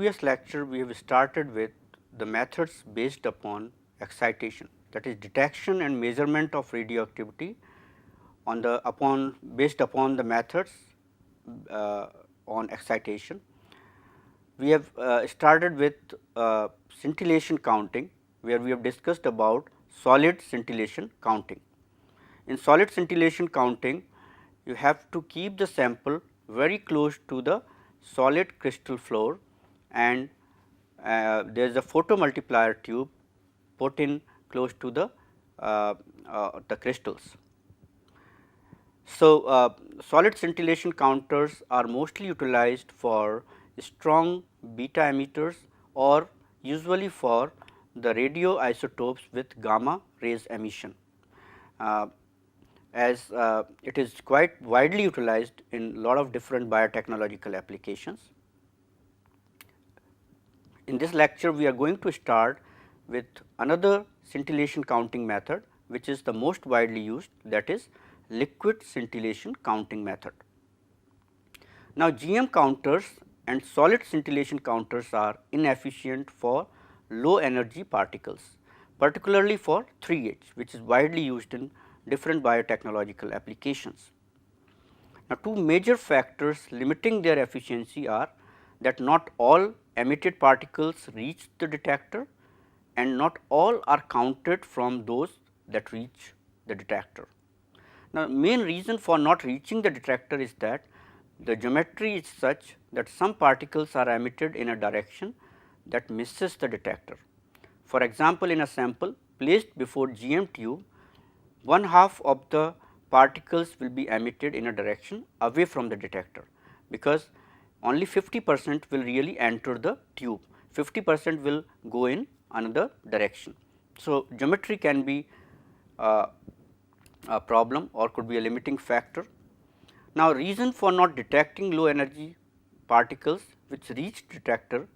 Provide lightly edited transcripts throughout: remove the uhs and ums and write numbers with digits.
previous lecture we have started with the methods based upon excitation, that is detection and measurement of radioactivity on the based upon the methods uh, on excitation. We have started with scintillation counting, where we have discussed about solid scintillation counting. In solid scintillation counting, you have to keep the sample very close to the solid crystal floor, and there is a photomultiplier tube put in close to the crystals. So, solid scintillation counters are mostly utilized for strong beta emitters or usually for the radioisotopes with gamma rays emission, as it is quite widely utilized in lot of different biotechnological applications. In this lecture, we are going to start with another scintillation counting method, which is the most widely used, that is liquid scintillation counting method. Now, GM counters and solid scintillation counters are inefficient for low energy particles, particularly for 3H, which is widely used in different biotechnological applications. Now, two major factors limiting their efficiency are that not all emitted particles reach the detector and not all are counted from those that reach the detector. Now, main reason for not reaching the detector is that the geometry is such that some particles are emitted in a direction that misses the detector. For example, in a sample placed before GM tube, one half of the particles will be emitted in a direction away from the detector, because only 50% will really enter the tube, 50% will go in another direction. So, geometry can be a problem or could be a limiting factor. Now, reason for not detecting low energy particles which reach detector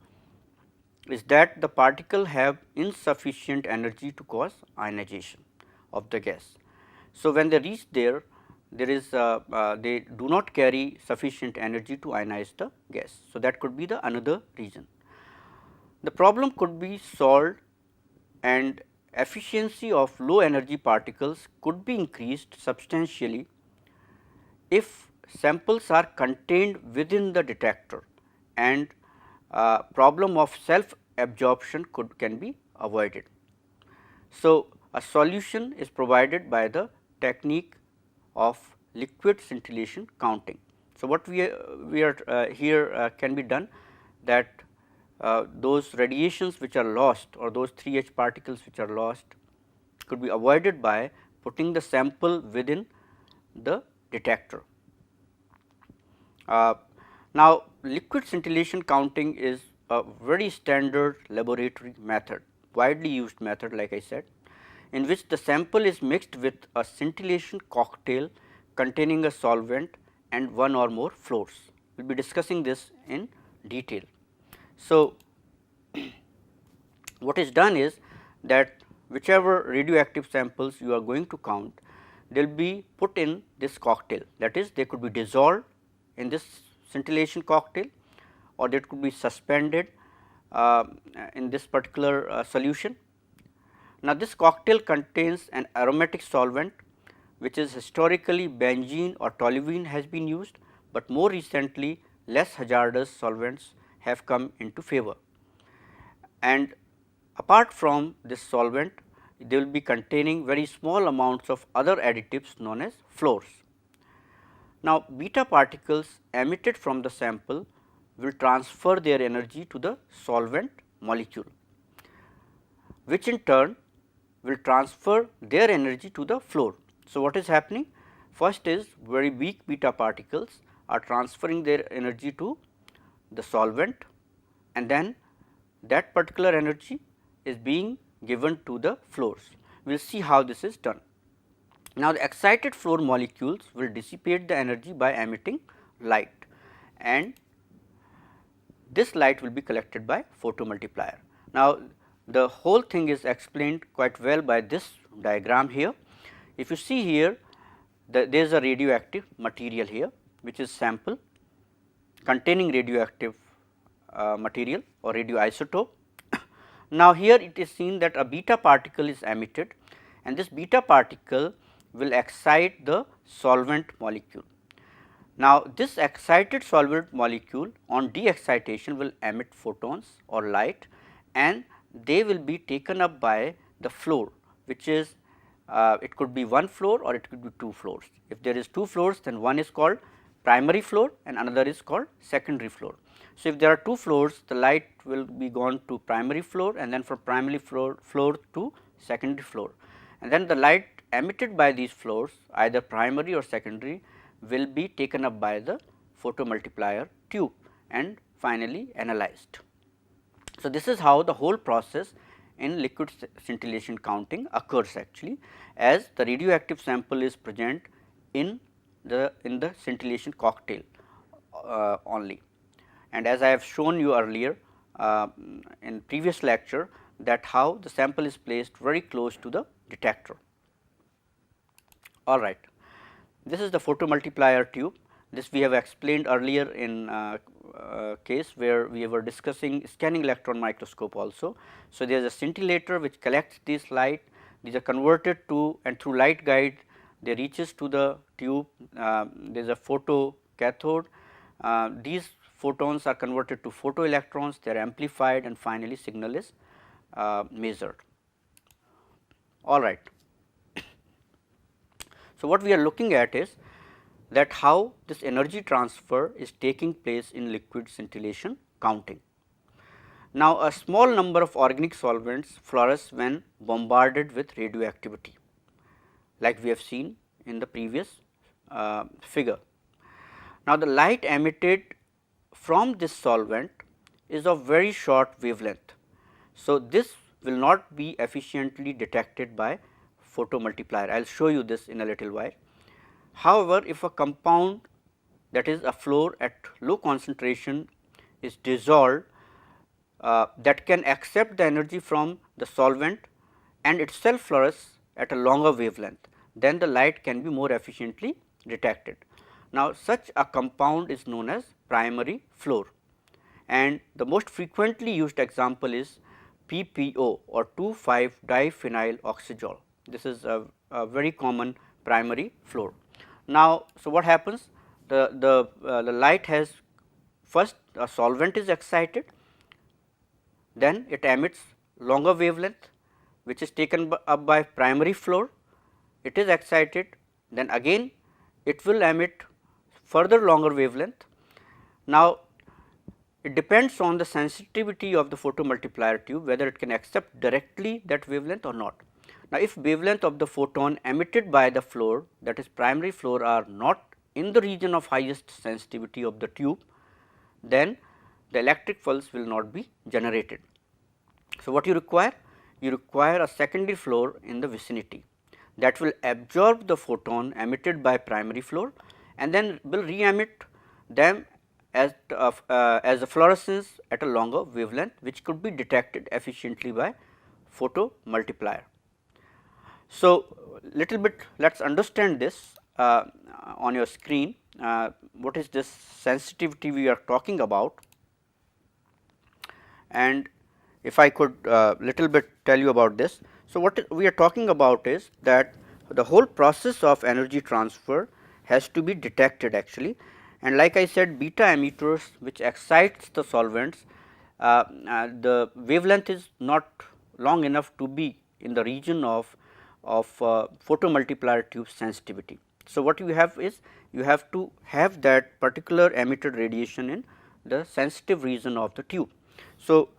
is that the particle have insufficient energy to cause ionization of the gas. So, when they reach there, they do not carry sufficient energy to ionize the gas. So, that could be the another reason. The problem could be solved and efficiency of low energy particles could be increased substantially if samples are contained within the detector and problem of self absorption can be avoided. So, a solution is provided by the technique of liquid scintillation counting. So, what we are here can be done that those radiations which are lost or those 3H particles which are lost could be avoided by putting the sample within the detector. Now, liquid scintillation counting is a very standard laboratory method, widely used method like I said, in which the sample is mixed with a scintillation cocktail containing a solvent and one or more fluors. We will be discussing this in detail. So, what is done is that whichever radioactive samples you are going to count, they will be put in this cocktail, that is they could be dissolved in this scintillation cocktail or they could be suspended in this particular solution. Now, this cocktail contains an aromatic solvent which is historically benzene or toluene has been used, but more recently less hazardous solvents have come into favor. And apart from this solvent, they will be containing very small amounts of other additives known as fluors. Now, beta particles emitted from the sample will transfer their energy to the solvent molecule, which in turn will transfer their energy to the fluor. So, what is happening? First is very weak beta particles are transferring their energy to the solvent, and then that particular energy is being given to the fluors. We will see how this is done. Now, the excited fluor molecules will dissipate the energy by emitting light, and this light will be collected by photomultiplier. Now, the whole thing is explained quite well by this diagram here. If you see here, there is a radioactive material here, which is sample containing radioactive material or radioisotope. Now, here it is seen that a beta particle is emitted and this beta particle will excite the solvent molecule. Now, this excited solvent molecule on de-excitation will emit photons or light and they will be taken up by the floor, which is it could be one floor or it could be two floors. If there is two floors, then one is called primary floor and another is called secondary floor. So, if there are two floors, the light will be gone to primary floor and then from primary floor to secondary floor, and then the light emitted by these floors either primary or secondary will be taken up by the photomultiplier tube and finally analyzed. So, this is how the whole process in liquid scintillation counting occurs actually, as the radioactive sample is present in the scintillation cocktail only. And as I have shown you earlier in previous lecture, that how the sample is placed very close to the detector. All right. This is the photomultiplier tube. This we have explained earlier in case where we were discussing scanning electron microscope also. So, there is a scintillator which collects this light, these are converted to and through light guide they reaches to the tube, there is a photo cathode, these photons are converted to photoelectrons, they are amplified and finally signal is measured. All right. So, what we are looking at is that how this energy transfer is taking place in liquid scintillation counting. Now, a small number of organic solvents fluoresce when bombarded with radioactivity, like we have seen in the previous figure. Now, the light emitted from this solvent is of very short wavelength. So, this will not be efficiently detected by photomultiplier. I will show you this in a little while. However, if a compound, that is a fluor at low concentration, is dissolved that can accept the energy from the solvent and itself fluoresce at a longer wavelength, then the light can be more efficiently detected. Now, such a compound is known as primary fluor, and the most frequently used example is PPO or 2,5-diphenyl oxazole. This is a very common primary fluor. Now, so what happens? The light has first a solvent is excited, then it emits longer wavelength which is taken up by primary fluor, it is excited, then again it will emit further longer wavelength. Now, it depends on the sensitivity of the photomultiplier tube whether it can accept directly that wavelength or not. Now, if wavelength of the photon emitted by the fluor, that is primary fluor, are not in the region of highest sensitivity of the tube, then the electric pulse will not be generated. So, what you require? You require a secondary fluor in the vicinity that will absorb the photon emitted by primary fluor and then will re-emit them as a fluorescence at a longer wavelength, which could be detected efficiently by photomultiplier. So, little bit let us understand this on your screen, what is this sensitivity we are talking about, and if I could little bit tell you about this. So, what we are talking about is that the whole process of energy transfer has to be detected actually, and like I said, beta emitters which excites the solvents, the wavelength is not long enough to be in the region of photomultiplier tube sensitivity. So, what you have is you have to have that particular emitted radiation in the sensitive region of the tube. So,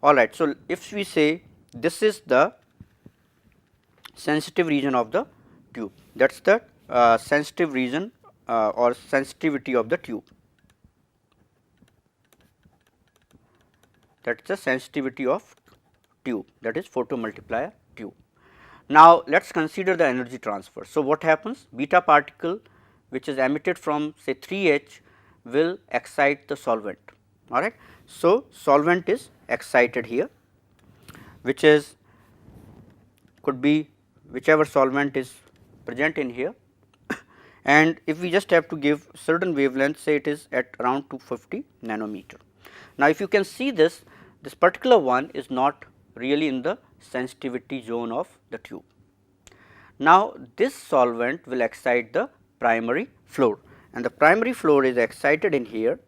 all right. So, if we say this is the sensitive region of the tube, that is the sensitive region or sensitivity of the tube, that is the sensitivity of tube, that is photomultiplier tube. Now, let us consider the energy transfer. So, what happens? Beta particle which is emitted from say 3H will excite the solvent. All right. So, solvent is excited here, which is could be whichever solvent is present in here, and if we just have to give certain wavelength, say it is at around 250 nanometer. Now, if you can see this particular one is not really in the sensitivity zone of the tube. Now, this solvent will excite the primary fluor, and the primary fluor is excited in here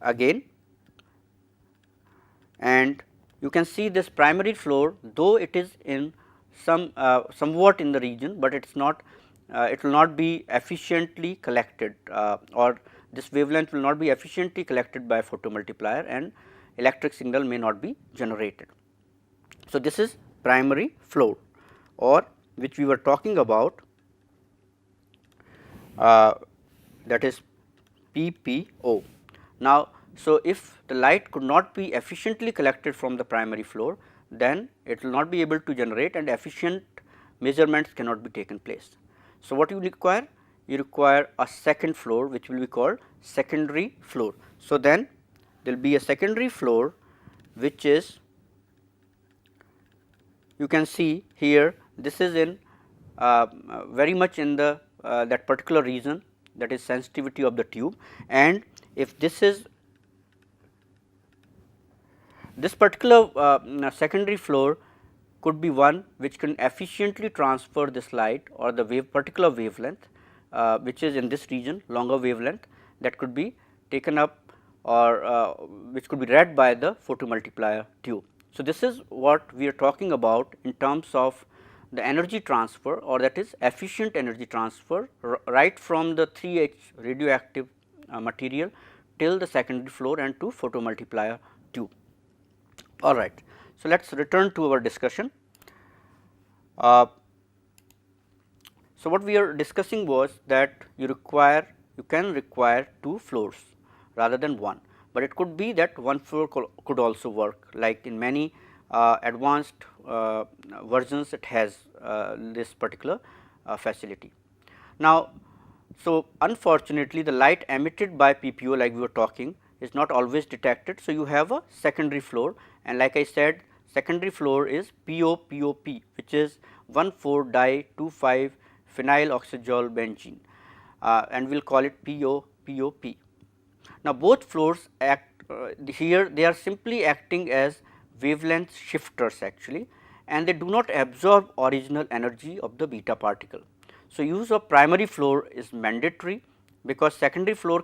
again, and you can see this primary fluor, though it is in somewhat in the region, but it is not it will not be efficiently collected or this wavelength will not be efficiently collected by photomultiplier and electric signal may not be generated. So, this is primary fluor or which we were talking about, that is PPO. Now, so if the light could not be efficiently collected from the primary fluor, then it will not be able to generate and efficient measurements cannot be taken place. So, what you require? You require a second fluor which will be called secondary fluor. So, then there will be a secondary fluor which is, you can see here, this is in very much in the that particular region, that is sensitivity of the tube, and if this is this particular secondary fluor could be one which can efficiently transfer this light or the particular wavelength which is in this region, longer wavelength, that could be taken up or which could be read by the photomultiplier tube. So, this is what we are talking about in terms of the energy transfer, or that is efficient energy transfer right from the 3H radioactive material till the secondary fluor and to photomultiplier tube. All right. So, let us return to our discussion. So, what we are discussing was that you can require 2 fluors rather than 1, but it could be that 1 fluor could also work, like in many advanced versions it has this particular facility. Now, so unfortunately, the light emitted by PPO, like we were talking, is not always detected. So, you have a secondary fluor, and like I said, secondary fluor is POPOP, which is 1,4-di-2,5 phenyl oxazole benzene, and we will call it POPOP. Now, both fluors act here, they are simply acting as wavelength shifters actually, and they do not absorb original energy of the beta particle. So, use of primary fluor is mandatory because secondary fluor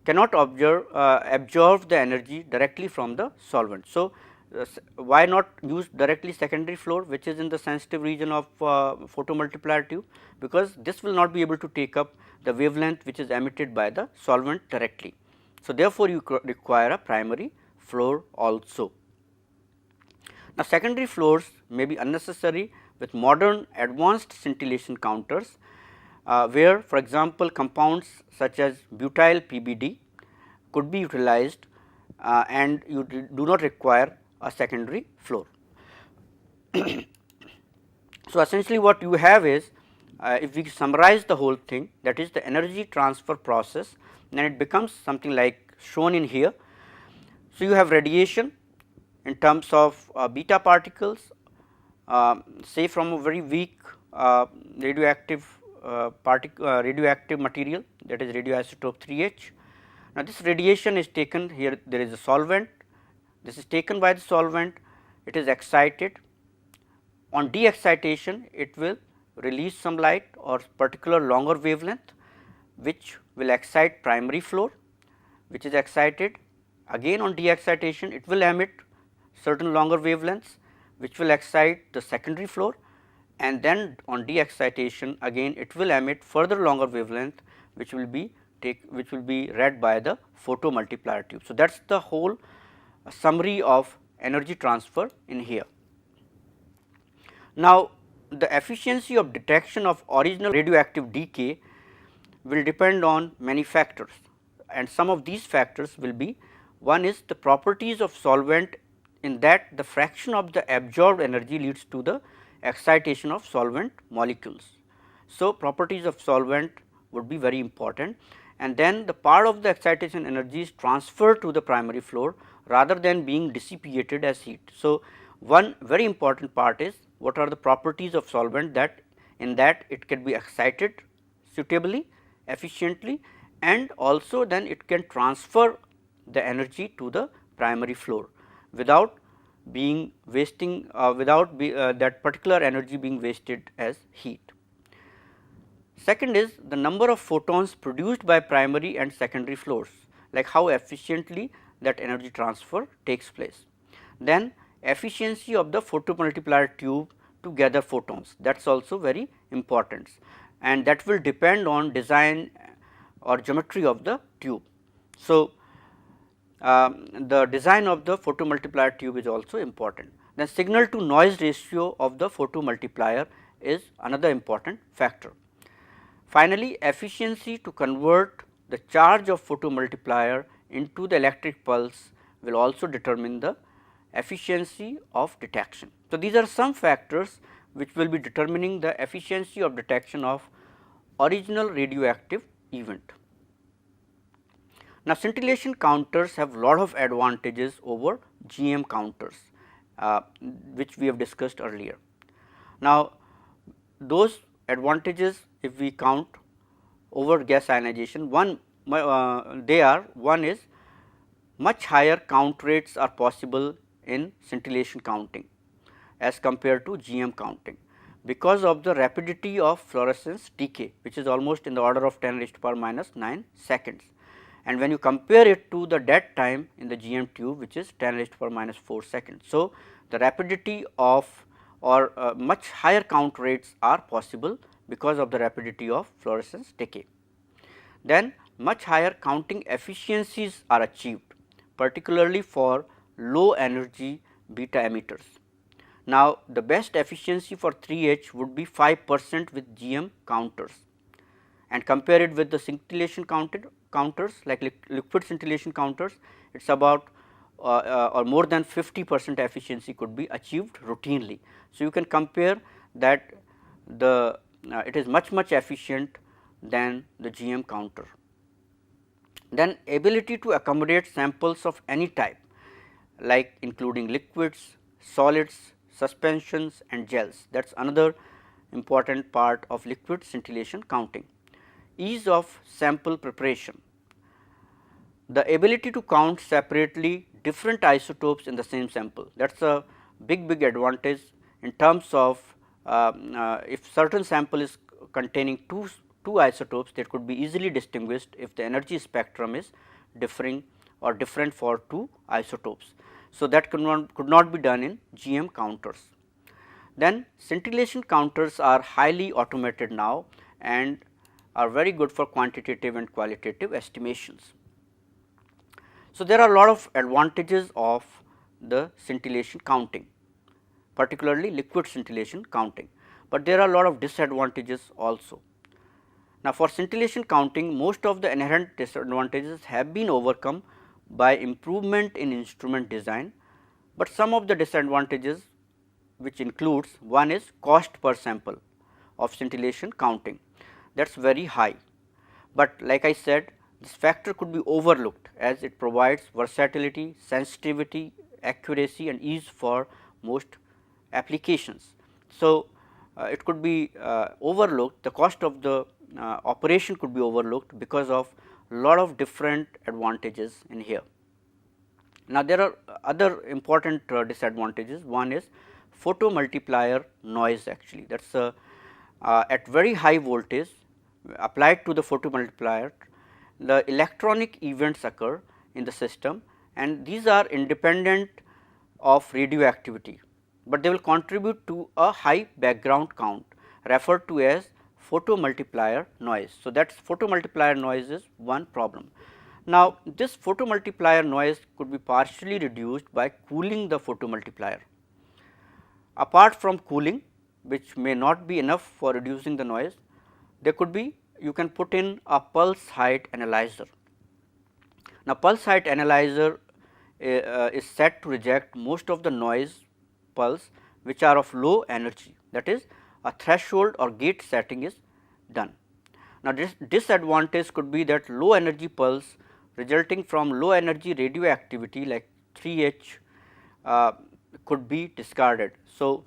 cannot absorb the energy directly from the solvent. So, why not use directly secondary fluor which is in the sensitive region of photomultiplier tube, because this will not be able to take up the wavelength which is emitted by the solvent directly. So, therefore, you require a primary fluor also. Now, secondary fluors may be unnecessary with modern advanced scintillation counters, where for example, compounds such as butyl PBD could be utilized and you do not require a secondary fluor. So, essentially what you have is, if we summarize the whole thing, that is the energy transfer process, then it becomes something like shown in here. So, you have radiation in terms of beta particles, say from a very weak radioactive radioactive material, that is radioisotope 3H. Now, this radiation is taken here, there is a solvent, this is taken by the solvent, it is excited. On de-excitation, it will release some light or particular longer wavelength, which will excite primary fluor, which is excited. Again on de-excitation, it will emit certain longer wavelengths, which will excite the secondary fluor, and then on de-excitation again it will emit further longer wavelength, which will be read by the photomultiplier tube. So, that is the whole summary of energy transfer in here. Now, the efficiency of detection of original radioactive decay will depend on many factors, and some of these factors will be, one is the properties of solvent, in that the fraction of the absorbed energy leads to the excitation of solvent molecules. So, properties of solvent would be very important, and then the part of the excitation energy is transferred to the primary fluor rather than being dissipated as heat. So, one very important part is what are the properties of solvent, that in that it can be excited suitably, efficiently, and also then it can transfer the energy to the primary floor without being wasting that particular energy being wasted as heat. Second is the number of photons produced by primary and secondary floors, like how efficiently that energy transfer takes place. Then efficiency of the photomultiplier tube to gather photons, that is also very important, and that will depend on design or geometry of the tube. So, the design of the photomultiplier tube is also important. Then signal to noise ratio of the photomultiplier is another important factor. Finally, efficiency to convert the charge of photomultiplier into the electric pulse will also determine the efficiency of detection. So, these are some factors which will be determining the efficiency of detection of original radioactive event. Now, scintillation counters have lot of advantages over GM counters, which we have discussed earlier. Now, those advantages, if we count over gas ionization, one is much higher count rates are possible in scintillation counting as compared to GM counting, because of the rapidity of fluorescence decay, which is almost in the order of 10 raised to power minus 9 seconds. And when you compare it to the dead time in the GM tube, which is 10 raised to power minus 4 seconds. So, the rapidity of or much higher count rates are possible because of the rapidity of fluorescence decay. Then much higher counting efficiencies are achieved, particularly for low energy beta emitters. Now, the best efficiency for 3H would be 5% with GM counters, and compare it with the scintillation counters like liquid scintillation counters, it is about or more than 50% efficiency could be achieved routinely. So, you can compare that it is much efficient than the GM counter. Then ability to accommodate samples of any type, like including liquids, solids, suspensions and gels, that is another important part of liquid scintillation counting. Ease of sample preparation, the ability to count separately different isotopes in the same sample, that is a big advantage in terms of if certain sample is containing two isotopes, that could be easily distinguished if the energy spectrum is differing or different for two isotopes. So, that could not be done in GM counters. Then scintillation counters are highly automated now and are very good for quantitative and qualitative estimations. So, there are a lot of advantages of the scintillation counting, particularly liquid scintillation counting, but there are a lot of disadvantages also. Now, for scintillation counting, most of the inherent disadvantages have been overcome by improvement in instrument design, but some of the disadvantages, which includes one is cost per sample of scintillation counting, that is very high, but like I said, this factor could be overlooked as it provides versatility, sensitivity, accuracy and ease for most applications. So, it could be overlooked, the cost of the operation could be overlooked because of lot of different advantages in here. Now, there are other important disadvantages. One is photomultiplier noise, actually that is at very high voltage applied to the photomultiplier, the electronic events occur in the system and these are independent of radioactivity, but they will contribute to a high background count referred to as photomultiplier noise. So, that is photomultiplier noise is one problem. Now, this photomultiplier noise could be partially reduced by cooling the photomultiplier. Apart from cooling, which may not be enough for reducing the noise, there could be, you can put in a pulse height analyzer. Now, pulse height analyzer is set to reject most of the noise pulse which are of low energy, that is a threshold or gate setting is done. Now, this disadvantage could be that low energy pulse resulting from low energy radioactivity like 3H could be discarded. So,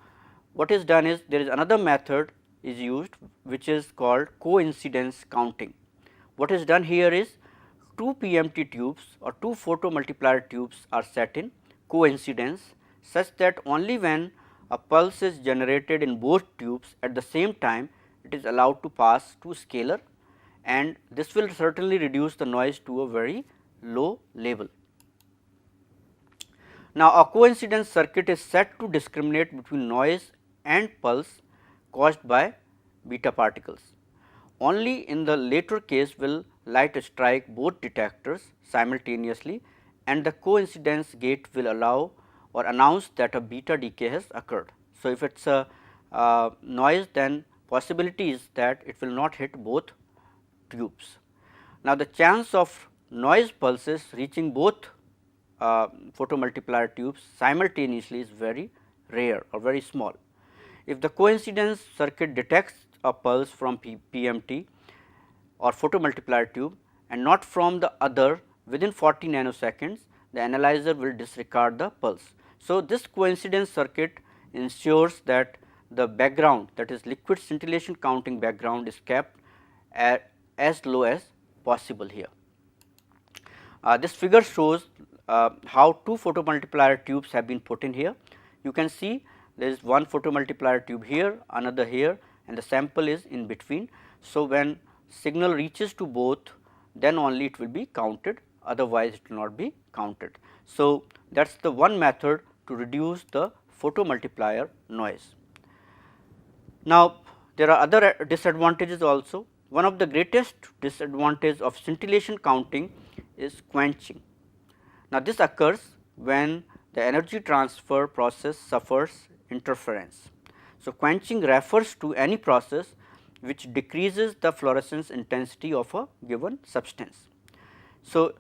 what is done is there is another method is used which is called coincidence counting. what is done here is two PMT tubes or two photomultiplier tubes are set in coincidence such that only when a pulse is generated in both tubes at the same time it is allowed to pass to scalar, and this will certainly reduce the noise to a very low level. Now, a coincidence circuit is set to discriminate between noise and pulse caused by beta particles. Only in the later case will light strike both detectors simultaneously, and the coincidence gate will allow or announce that a beta decay has occurred. So, if it is a noise, then possibility is that it will not hit both tubes. Now, the chance of noise pulses reaching both photomultiplier tubes simultaneously is very rare or very small. If the coincidence circuit detects a pulse from PMT or photomultiplier tube and not from the other within 40 nanoseconds, the analyzer will disregard the pulse. So, this coincidence circuit ensures that the background, that is liquid scintillation counting background, is kept at as low as possible here. This figure shows how two photomultiplier tubes have been put in here. You can see there is one photomultiplier tube here, another here, and the sample is in between. So, when signal reaches to both, then only it will be counted, otherwise it will not be counted. So, that is the one method to reduce the photomultiplier noise. Now, there are other disadvantages also. One of the greatest disadvantages of scintillation counting is quenching. Now, this occurs when the energy transfer process suffers interference. So, quenching refers to any process which decreases the fluorescence intensity of a given substance. So,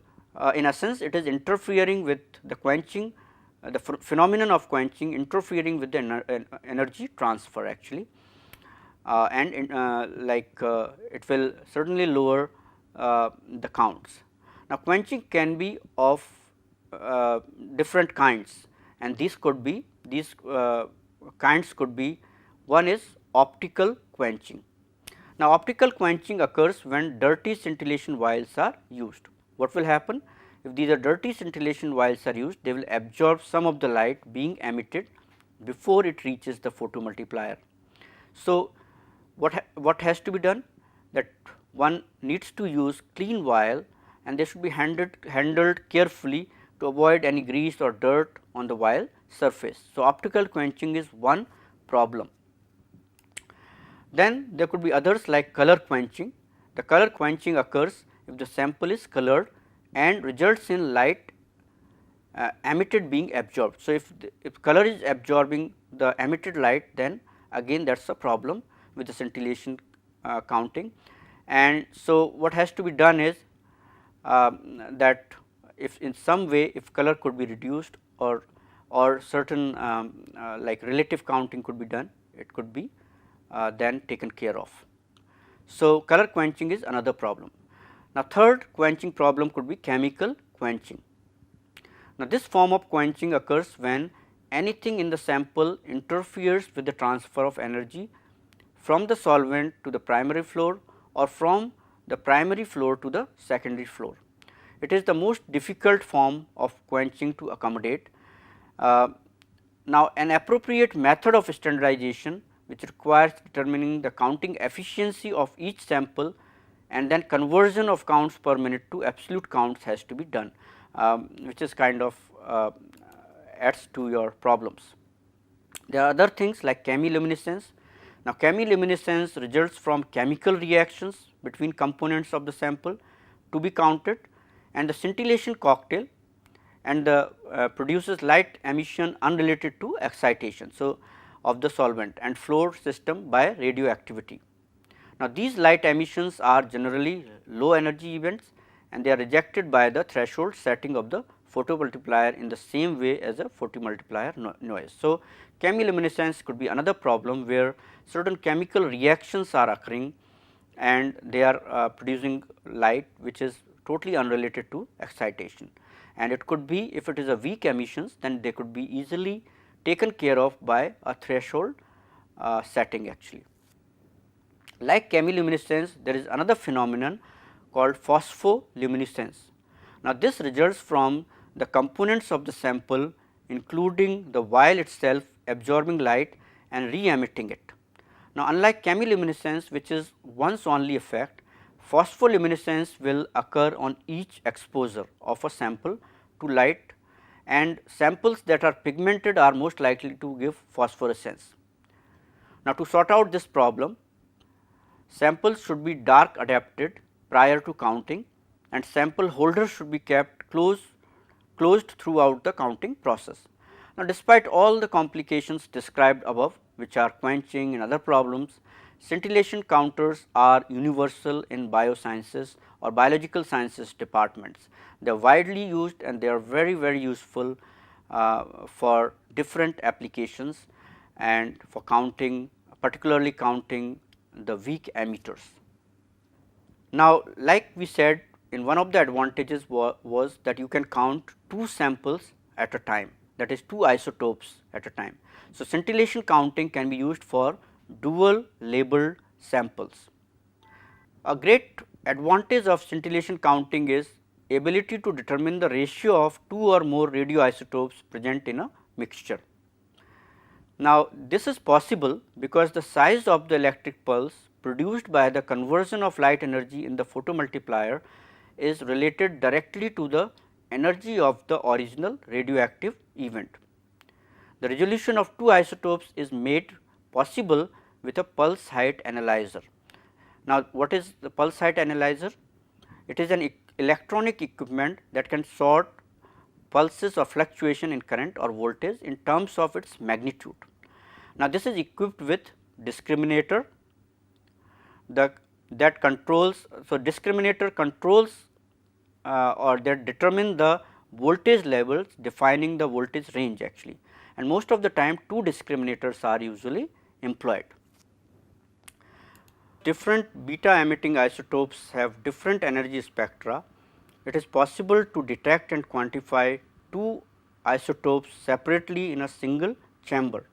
in essence it is interfering with the quenching, the phenomenon of quenching interfering with the energy transfer actually, and it will certainly lower the counts. Now, quenching can be of different kinds, and these kinds could be, one is optical quenching. Now, optical quenching occurs when dirty scintillation vials are used. What will happen? If these are dirty scintillation vials are used, they will absorb some of the light being emitted before it reaches the photomultiplier. So, what has to be done? That one needs to use clean vial, and they should be handled carefully to avoid any grease or dirt on the vial surface. So, optical quenching is one problem. Then there could be others like color quenching. The color quenching occurs if the sample is colored and results in light emitted being absorbed. So, if color is absorbing the emitted light, then again that is a problem with the scintillation counting. And so, what has to be done is that if in some way if color could be reduced or certain like relative counting could be done, it could be then taken care of. So, color quenching is another problem. Now, third quenching problem could be chemical quenching. Now, this form of quenching occurs when anything in the sample interferes with the transfer of energy from the solvent to the primary floor or from the primary floor to the secondary floor. It is the most difficult form of quenching to accommodate. Now, an appropriate method of standardization which requires determining the counting efficiency of each sample and then conversion of counts per minute to absolute counts has to be done, which is kind of adds to your problems. There are other things like chemiluminescence. Now, chemiluminescence results from chemical reactions between components of the sample to be counted, and the scintillation cocktail and the produces light emission unrelated to excitation. So, of the solvent and flow system by radioactivity. Now, these light emissions are generally low energy events, and they are rejected by the threshold setting of the photomultiplier in the same way as a photomultiplier noise. So, chemiluminescence could be another problem where certain chemical reactions are occurring and they are producing light which is totally unrelated to excitation, and it could be, if it is a weak emissions, then they could be easily taken care of by a threshold setting actually. Like chemiluminescence, there is another phenomenon called phospholuminescence. Now, this results from the components of the sample including the vial itself absorbing light and re-emitting it. Now, unlike chemiluminescence, which is once only effect, phospholuminescence will occur on each exposure of a sample to light, and samples that are pigmented are most likely to give phosphorescence. Now, to sort out this problem, samples should be dark adapted prior to counting, and sample holders should be kept closed throughout the counting process. Now, despite all the complications described above, which are quenching and other problems, scintillation counters are universal in biosciences or biological sciences departments. They are widely used and they are very useful for different applications and for counting, particularly counting the weak emitters. Now, like we said, in one of the advantages was that you can count 2 samples at a time, that is 2 isotopes at a time. So, scintillation counting can be used for dual labeled samples. A great advantage of scintillation counting is ability to determine the ratio of 2 or more radioisotopes present in a mixture. Now, this is possible because the size of the electric pulse produced by the conversion of light energy in the photomultiplier is related directly to the energy of the original radioactive event. The resolution of 2 isotopes is made possible with a pulse height analyzer. Now, what is the pulse height analyzer? It is an electronic equipment that can sort pulses of fluctuation in current or voltage in terms of its magnitude. Now, this is equipped with discriminator that controls. So, discriminator controls or that determine the voltage levels defining the voltage range actually, and most of the time 2 discriminators are usually employed. Different beta emitting isotopes have different energy spectra. It is possible to detect and quantify 2 isotopes separately in a single chamber,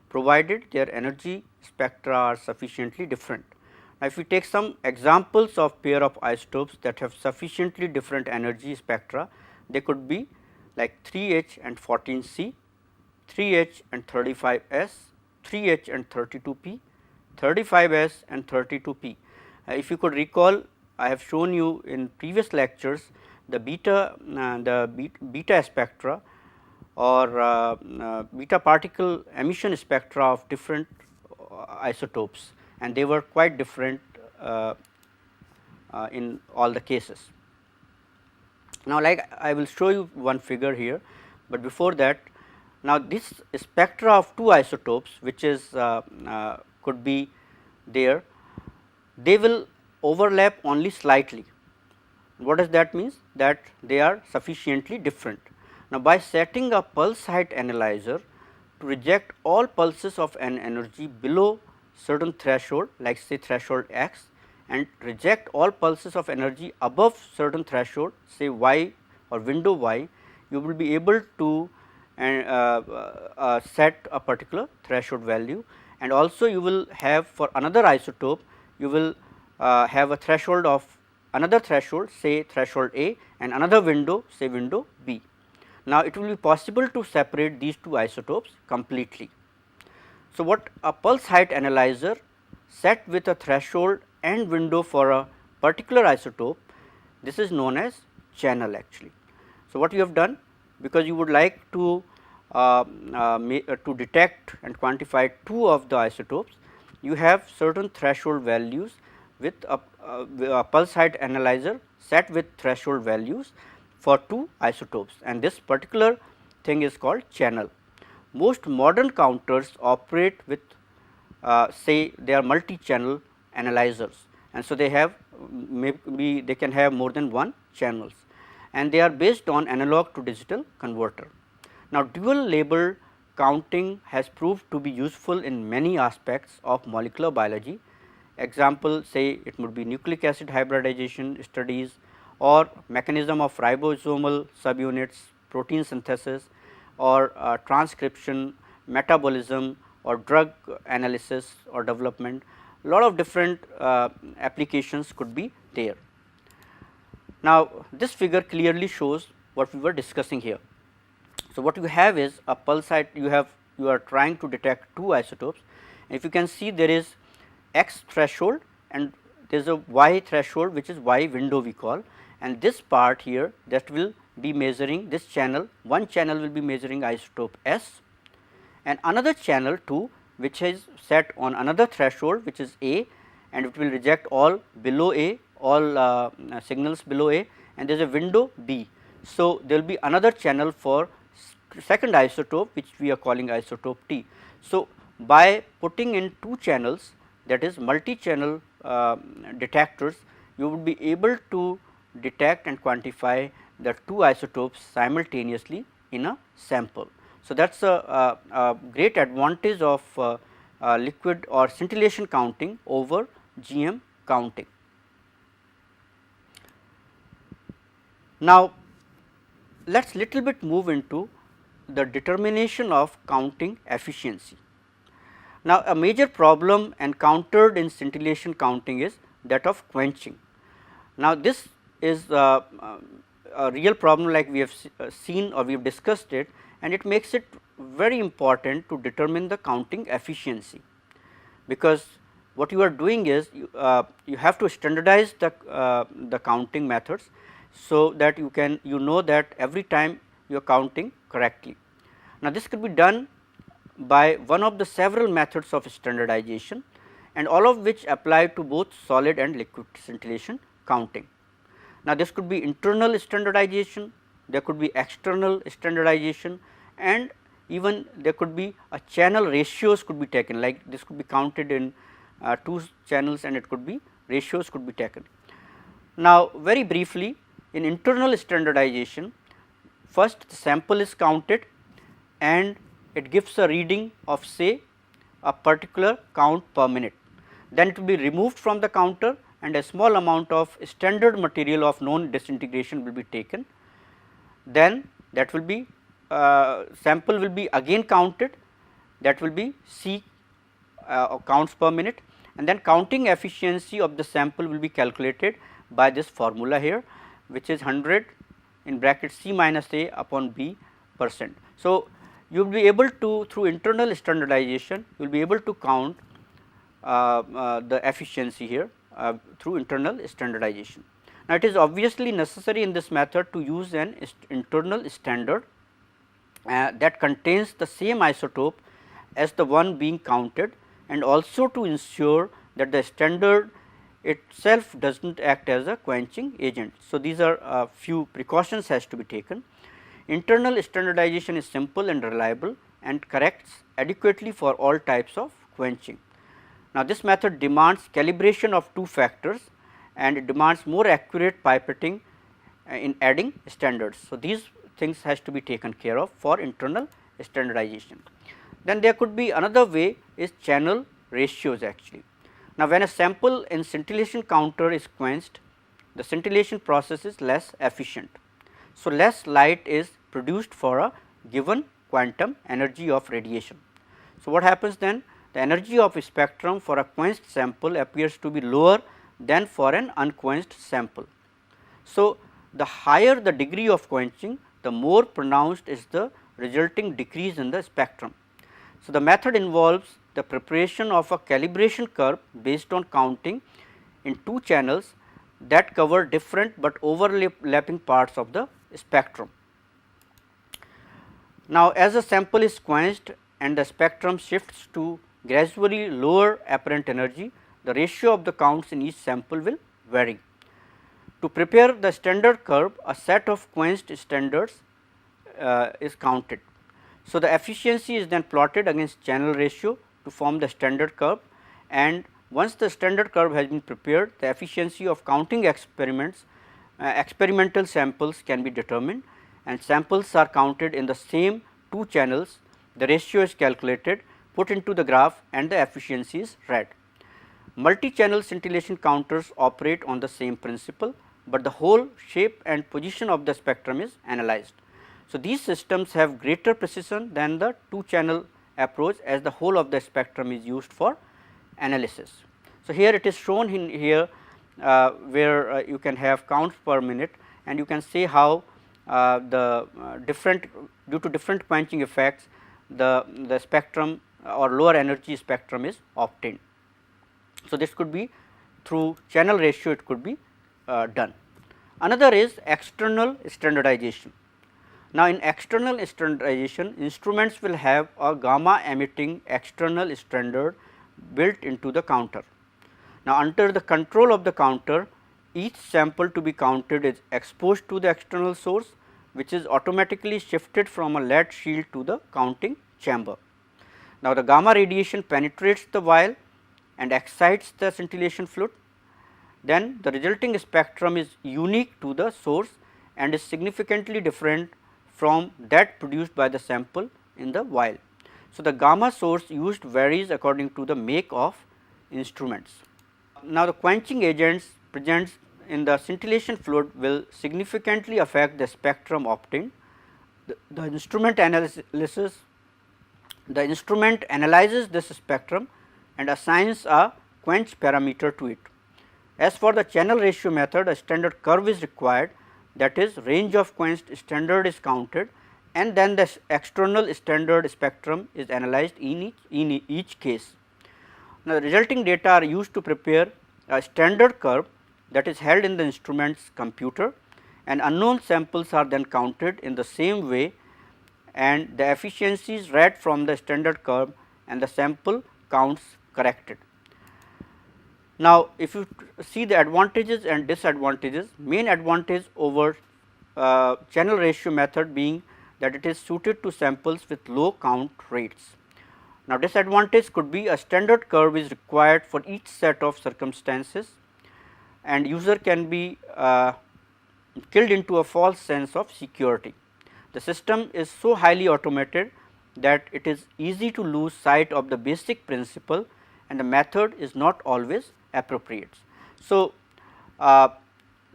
provided their energy spectra are sufficiently different. Now, if we take some examples of pair of isotopes that have sufficiently different energy spectra, they could be like 3H and 14C, 3H and 35S, 3H and 32P, 35S and 32P. If you could recall, I have shown you in previous lectures the beta spectra or beta particle emission spectra of different isotopes, and they were quite different in all the cases. Now, like I will show you one figure here, but before that, now this spectra of 2 isotopes which is could be there, they will overlap only slightly. What does that mean? That they are sufficiently different. Now, by setting a pulse height analyzer to reject all pulses of an energy below certain threshold, like say threshold x, and reject all pulses of energy above certain threshold, say y or window y, you will be able to set a particular threshold value, and also you will have for another isotope, you will have a threshold of another threshold, say threshold A, and another window, say window B. Now, it will be possible to separate these 2 isotopes completely. So, what a pulse height analyzer set with a threshold and window for a particular isotope, this is known as channel actually. So, what you have done, because you would like to detect and quantify 2 of the isotopes, you have certain threshold values with a pulse height analyzer set with threshold values for 2 isotopes, and this particular thing is called channel. Most modern counters operate with say they are multi-channel analyzers, and so they have maybe they can have more than one channels, and they are based on analog to digital converter. Now, dual label counting has proved to be useful in many aspects of molecular biology. Example, say it would be nucleic acid hybridization studies or mechanism of ribosomal subunits, protein synthesis, or transcription, metabolism, or drug analysis or development. A lot of different applications could be there. Now, this figure clearly shows what we were discussing here. So, what you have is a pulsite, you are trying to detect two isotopes. If you can see, there is X threshold and there is a Y threshold, which is Y window we call, and this part here that will be measuring this channel, one channel will be measuring isotope S and another channel 2 which is set on another threshold which is A, and it will reject all below A, all signals below A, and there is a window B. So, there will be another channel for second isotope which we are calling isotope T. So, by putting in two channels, that is multi-channel detectors, you would be able to detect and quantify the two isotopes simultaneously in a sample. So, that is a great advantage of liquid or scintillation counting over GM counting. Now, let us little bit move into the determination of counting efficiency. Now, a major problem encountered in scintillation counting is that of quenching. Now, this is a real problem, like we have seen or we have discussed it, and it makes it very important to determine the counting efficiency, because what you are doing is you have to standardize the counting methods, so that you know that every time you are counting correctly. Now, this could be done by one of the several methods of standardization, and all of which apply to both solid and liquid scintillation counting. Now, this could be internal standardization, there could be external standardization, and even there could be a channel ratios could be taken, like this could be counted in two channels and it could be ratios could be taken. Now, very briefly, in internal standardization, first the sample is counted and it gives a reading of say a particular count per minute. Then it will be removed from the counter and a small amount of standard material of known disintegration will be taken. Then that will be sample will be again counted, that will be C counts per minute, and then counting efficiency of the sample will be calculated by this formula here, which is 100 in bracket C minus A upon B percent. So, you will be able to, through internal standardization, you will be able to count the efficiency here through internal standardization. Now, it is obviously necessary in this method to use an internal standard that contains the same isotope as the one being counted, and also to ensure that the standard itself does not act as a quenching agent. So, these are a few precautions has to be taken. Internal standardization is simple and reliable and corrects adequately for all types of quenching. Now, this method demands calibration of two factors and it demands more accurate pipetting in adding standards. So, these things has to be taken care of for internal standardization. Then there could be another way is channel ratios actually. Now, when a sample in scintillation counter is quenched, the scintillation process is less efficient. So, less light is produced for a given quantum energy of radiation. So, what happens then? The energy of a spectrum for a quenched sample appears to be lower than for an unquenched sample. So, the higher the degree of quenching, the more pronounced is the resulting decrease in the spectrum. So, the method involves the preparation of a calibration curve based on counting in two channels that cover different but overlapping parts of the spectrum. Now, as a sample is quenched and the spectrum shifts to gradually lower apparent energy, the ratio of the counts in each sample will vary. To prepare the standard curve, a set of quenched standards is counted. So, the efficiency is then plotted against channel ratio to form the standard curve, and once the standard curve has been prepared, the efficiency of counting experimental samples can be determined, and samples are counted in the same two channels. The ratio is calculated, put into the graph, and the efficiency is read. Multi-channel scintillation counters operate on the same principle, but the whole shape and position of the spectrum is analyzed. So, these systems have greater precision than the two channel approach, as the whole of the spectrum is used for analysis. So, here it is shown in here where you can have counts per minute, and you can see how the different, due to different quenching effects, the spectrum or lower energy spectrum is obtained. So, this could be through channel ratio, it could be done. Another is external standardization. Now, in external standardization, instruments will have a gamma emitting external standard built into the counter. Now, under the control of the counter, each sample to be counted is exposed to the external source, which is automatically shifted from a lead shield to the counting chamber. Now, the gamma radiation penetrates the vial and excites the scintillation fluid. Then the resulting spectrum is unique to the source and is significantly different from that produced by the sample in the vial. So, the gamma source used varies according to the make of instruments. Now, the quenching agents present in the scintillation fluid will significantly affect the spectrum obtained. The instrument analyzes this spectrum and assigns a quench parameter to it. As for the channel ratio method, a standard curve is required, that is, range of quenched standard is counted, and then the external standard spectrum is analyzed in each case. Now, the resulting data are used to prepare a standard curve that is held in the instrument's computer, and unknown samples are then counted in the same way, and the efficiency is read from the standard curve and the sample counts corrected. Now, if you see the advantages and disadvantages, main advantage over channel ratio method being that it is suited to samples with low count rates. Now, disadvantage could be a standard curve is required for each set of circumstances, and user can be killed into a false sense of security. The system is so highly automated that it is easy to lose sight of the basic principle, and the method is not always appropriate. So,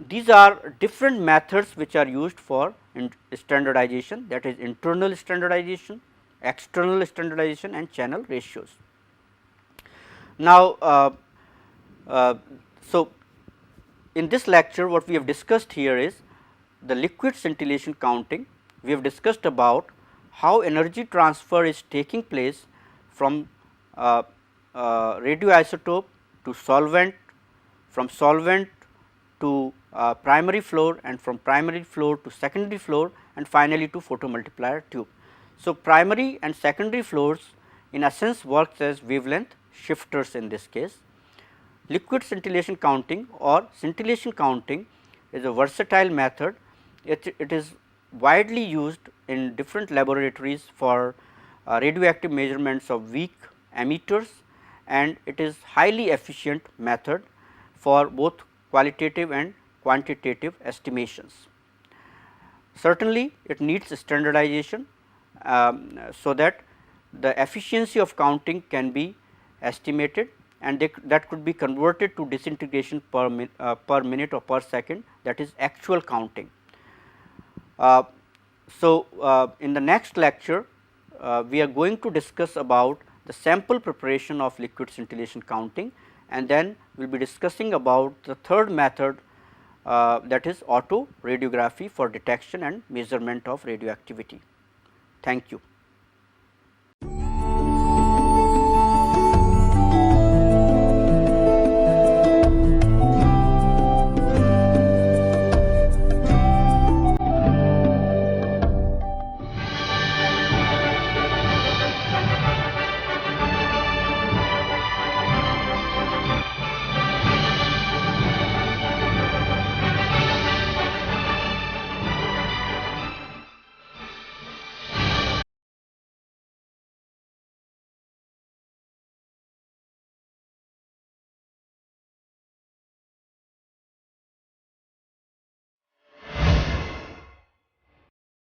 these are different methods which are used for standardization, that is internal standardization, external standardization and channel ratios. Now, so in this lecture what we have discussed here is the liquid scintillation counting. We have discussed about how energy transfer is taking place from radioisotope to solvent, from solvent to primary fluor, and from primary fluor to secondary fluor, and finally to photomultiplier tube. So, primary and secondary fluors in essence works as wavelength shifters in this case. Liquid scintillation counting or scintillation counting is a versatile method. It is widely used in different laboratories for radioactive measurements of weak emitters, and it is highly efficient method for both qualitative and quantitative estimations. Certainly, it needs standardization, so that the efficiency of counting can be estimated, and that could be converted to disintegration per minute or per second, that is actual counting. In the next lecture, we are going to discuss about the sample preparation of liquid scintillation counting, and then we will be discussing about the third method, that is auto radiography for detection and measurement of radioactivity. Thank you.